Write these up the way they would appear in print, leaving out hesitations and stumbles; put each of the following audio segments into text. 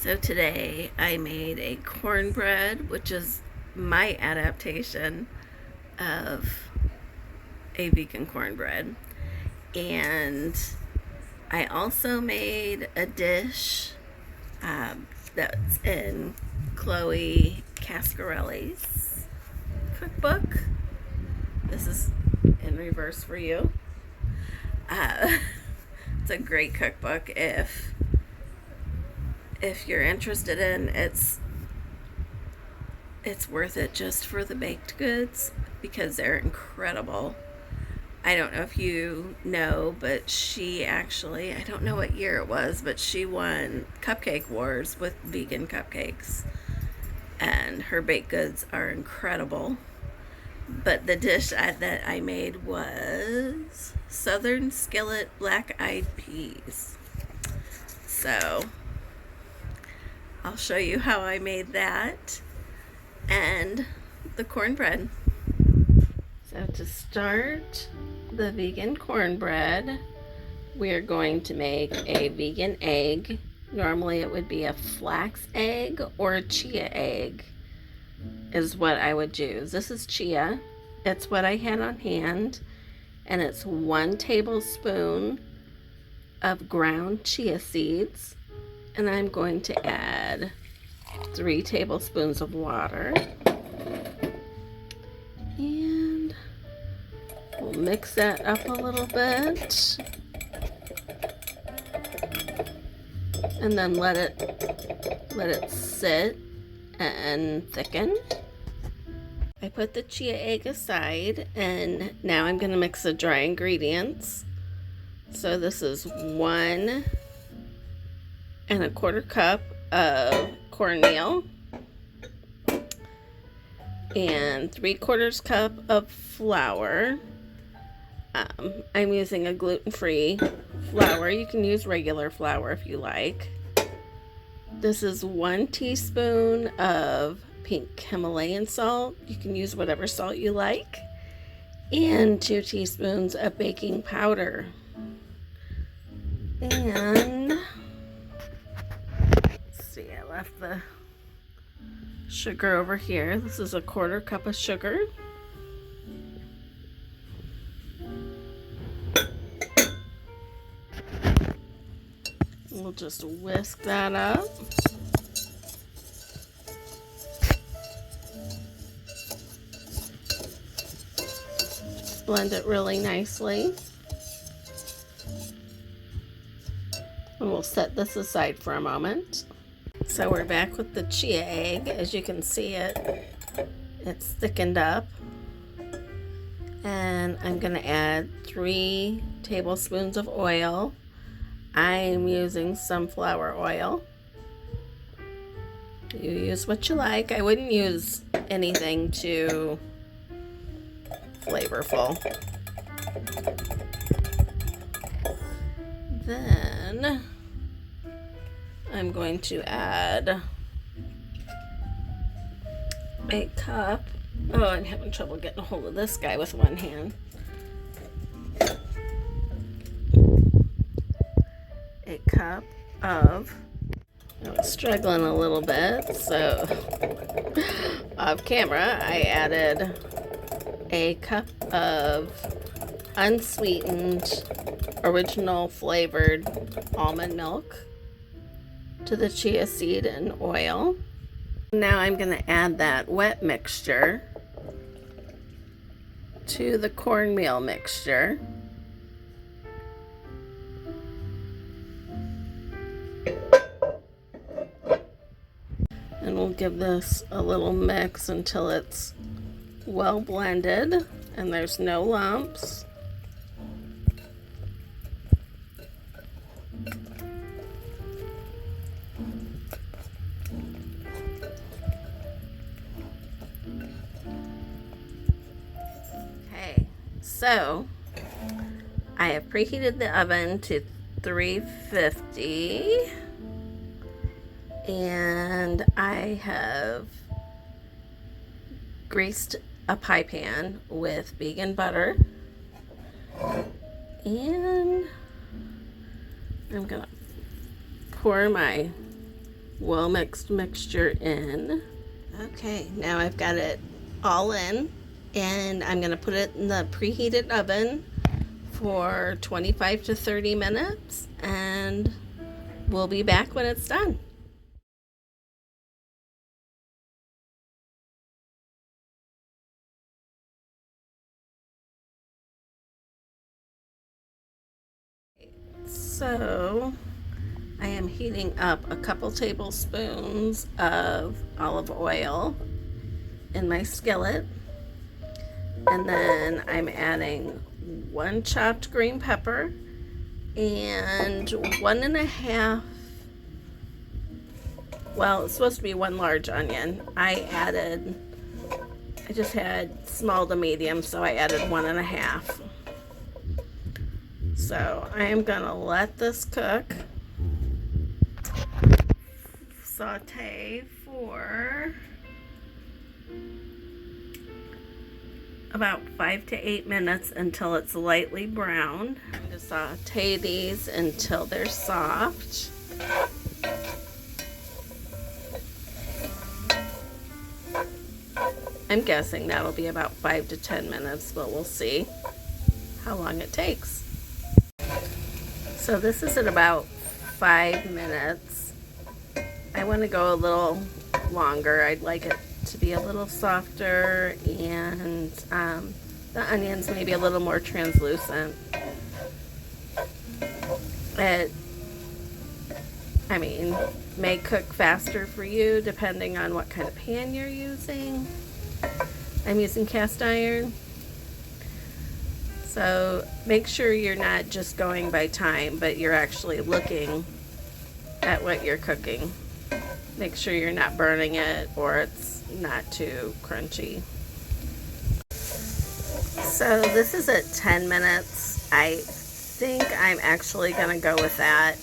So today I made a cornbread, which is my adaptation of a vegan cornbread. And I also made a dish that's in Chloe Coscarelli's cookbook. This is in reverse for you. It's a great cookbook if you're interested in. It's worth it just for the baked goods because they're incredible. I don't know if you know, but she actually, I don't know what year it was, but she won Cupcake Wars with vegan cupcakes, and her baked goods are incredible. But the dish that I made was Southern Skillet black-eyed peas. So I'll show you how I made that and the cornbread. So to start the vegan cornbread, we're going to make a vegan egg. Normally it would be a flax egg or a chia egg is what I would use. This is chia. It's what I had on hand, and it's 1 tablespoon of ground chia seeds, and I'm going to add 3 tablespoons of water, and we'll mix that up a little bit, and then let it sit and thicken. I put the chia egg aside, and now I'm going to mix the dry ingredients. So this is 1 1/4 cup of cornmeal and 3/4 cup of flour. I'm using a gluten-free flour. You can use regular flour if you like. This is 1 teaspoon of pink Himalayan salt. You can use whatever salt you like. And 2 teaspoons of baking powder. And let's see, I left the sugar over here. This is 1/4 cup of sugar. We'll just whisk that up. Just blend it really nicely. And we'll set this aside for a moment. So we're back with the chia egg. As you can see it's thickened up. And I'm going to add 3 tablespoons of oil. I'm using sunflower oil. You use what you like. I wouldn't use anything too flavorful. Then I'm going to add a cup. Oh, I'm having trouble getting a hold of this guy with one hand. A cup of, I'm struggling a little bit, so off camera I added a cup of unsweetened original flavored almond milk to the chia seed and oil. Now I'm going to add that wet mixture to the cornmeal mixture. And we'll give this a little mix until it's well blended and there's no lumps. Okay, so I have preheated the oven to 350. And I have greased a pie pan with vegan butter. And I'm gonna pour my well mixed mixture in. Okay, now I've got it all in, and I'm going to put it in the preheated oven for 25 to 30 minutes, and we'll be back when it's done. So I am heating up a couple tablespoons of olive oil in my skillet, and then I'm adding 1 chopped green pepper and 1.5, well, it's supposed to be 1 large onion. I just had small to medium, so I added 1.5. So I am gonna let this cook, saute for about 5 to 8 minutes until it's lightly brown. I'm going to saute these until they're soft. I'm guessing that'll be about 5 to 10 minutes, but we'll see how long it takes. So this is at about 5 minutes. I want to go a little longer. I'd like it to be a little softer, and the onions maybe a little more translucent. It, I mean, may cook faster for you depending on what kind of pan you're using. I'm using cast iron, so make sure you're not just going by time, but you're actually looking at what you're cooking. Make sure you're not burning it or it's not too crunchy. So this is at 10 minutes. I think I'm actually gonna go with that,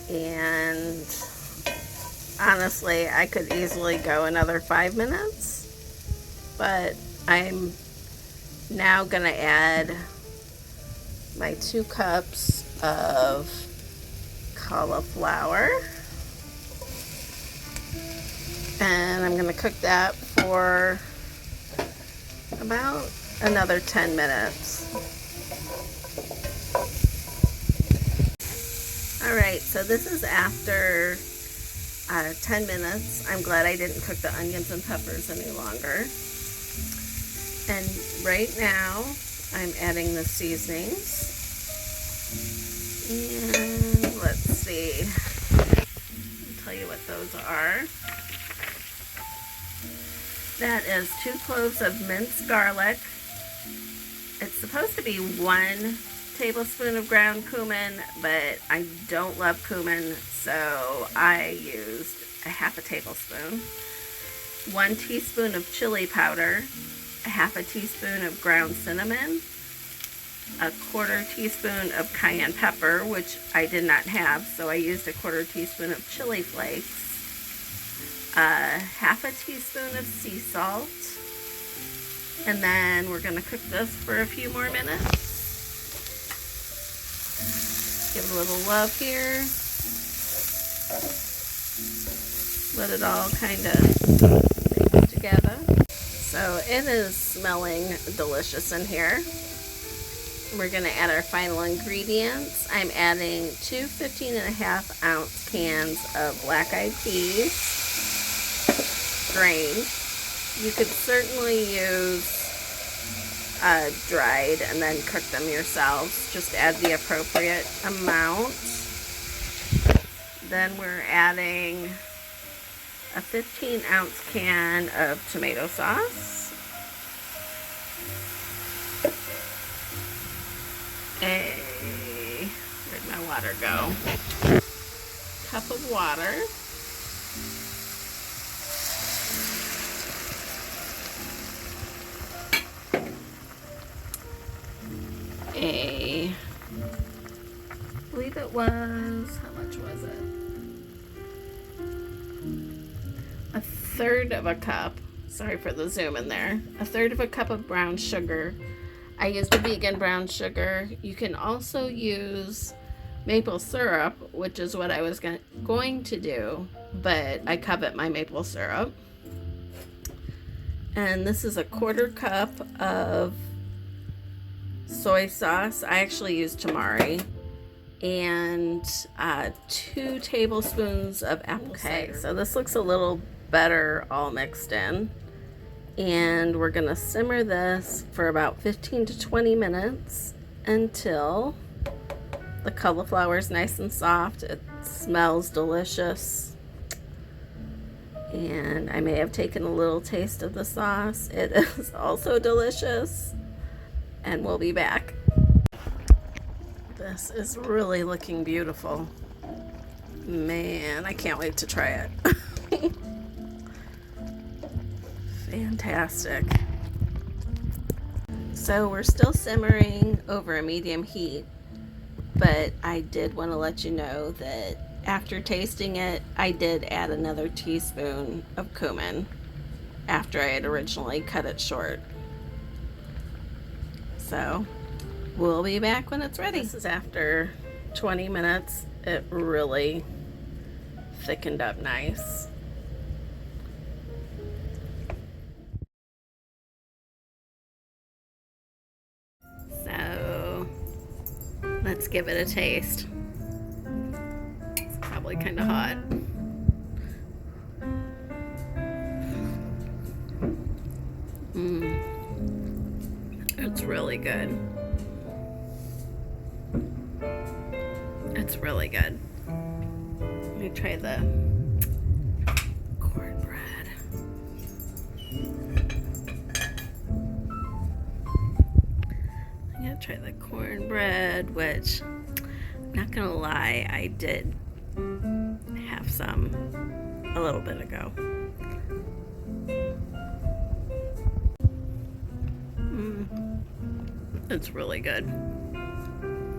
and honestly I could easily go another 5 minutes, but I'm now gonna add my 2 cups of cauliflower, and I'm going to cook that for about another 10 minutes. Alright, so this is after 10 minutes. I'm glad I didn't cook the onions and peppers any longer. And right now I'm adding the seasonings. And let's see. I'll tell you what those are. That is 2 cloves of minced garlic. It's supposed to be 1 tablespoon of ground cumin, but I don't love cumin, so I used a 1/2 tablespoon. 1 teaspoon of chili powder, a 1/2 teaspoon of ground cinnamon, a 1/4 teaspoon of cayenne pepper, which I did not have, so I used a 1/4 teaspoon of chili flakes, a 1/2 teaspoon of sea salt, and then we're going to cook this for a few more minutes. Give it a little love here. Let it all kind of mix together. So it is smelling delicious in here. We're going to add our final ingredients. I'm adding 2 15.5 ounce cans of black-eyed peas, grained. You could certainly use dried and then cook them yourselves. Just add the appropriate amount. Then we're adding a 15-ounce can of tomato sauce, where'd my water go? Cup of water, I believe it was, how much was it? A 1/3 of a cup, sorry for the zoom in there, a 1/3 of a cup of brown sugar. I used a vegan brown sugar. You can also use maple syrup, which is what I was going to do, but I covet my maple syrup. And this is a 1/4 cup of soy sauce. I actually use tamari. And 2 tablespoons of apple cider. Okay, so this looks a little better all mixed in. And we're gonna simmer this for about 15 to 20 minutes until the cauliflower is nice and soft. It smells delicious. And I may have taken a little taste of the sauce. It is also delicious. And we'll be back. This is really looking beautiful. Man, I can't wait to try it. Fantastic. So we're still simmering over a medium heat, but I did want to let you know that after tasting it, I did add another teaspoon of cumin after I had originally cut it short. So we'll be back when it's ready. This is after 20 minutes. It really thickened up nice. So let's give it a taste. It's probably kind of hot. It's really good. It's really good. Let me try the cornbread. I'm gonna try the cornbread, which, I'm not gonna lie, I did have some a little bit ago. It's really good.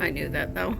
I knew that though.